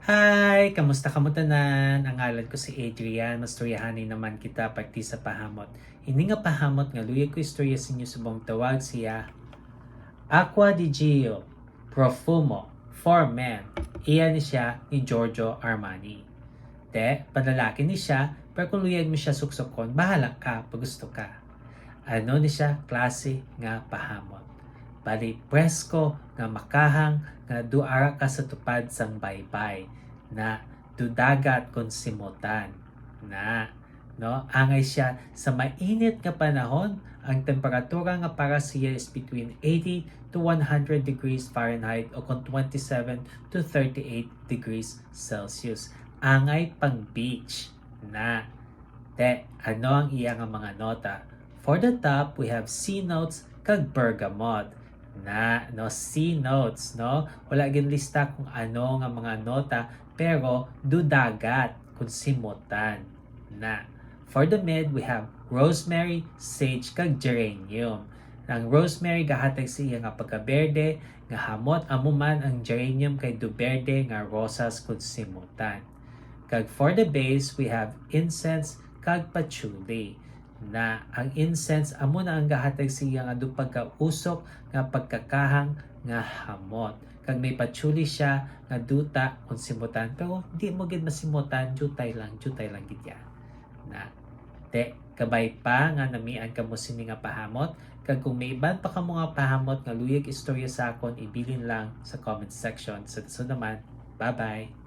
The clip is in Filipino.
Hi! Kamusta ka mo tanan? Ang ngalan ko si Adrian. Mastoryahanin naman kita pagti sa pahamot. Hindi nga pahamot nga luyag ko istorya sa inyo subong tawag siya Acqua di Gio Profumo for Men. Iyan ni siya ni Giorgio Armani. Panlalaki ni siya, pero kung luyag mo siya suksokon, bahala ka pag gusto ka. Ano ni siya? Klase nga pahamot. Bali presko nga makahang nga duara ka sa tupad sang baybay na dudagat kon simutan na angay siya sa mainit nga panahon. Ang temperatura nga para siya is between 80 to 100 degrees Fahrenheit o kung 27 to 38 degrees Celsius. Angay pang beach na. Ano ang iya nga mga nota? For the top, we have C notes kag bergamot na C notes wala gin lista kung ano nga mga nota pero dudagat kung simutan na. For the mid, we have rosemary, sage kag geranium. Ang rosemary gahatag siya nga pagka-berde nga hamot amuman ang geranium kay duberde nga rosas kung simutan. Kag for the base, we have incense kag patchouli na ang incense amo na ang gahatag siya nga do pagkausok nga pagkakahang nga hamot. Kag may patchouli siya nga duta kung simutan pero di mo gid masimutan, jutay lang gid yan. Na kabay pa nga namian kamo sini nga pahamot. Kag kung may iban pa kamo nga pahamot nga luyag istorya sa akon, ibilin lang sa comment section. So naman, bye-bye.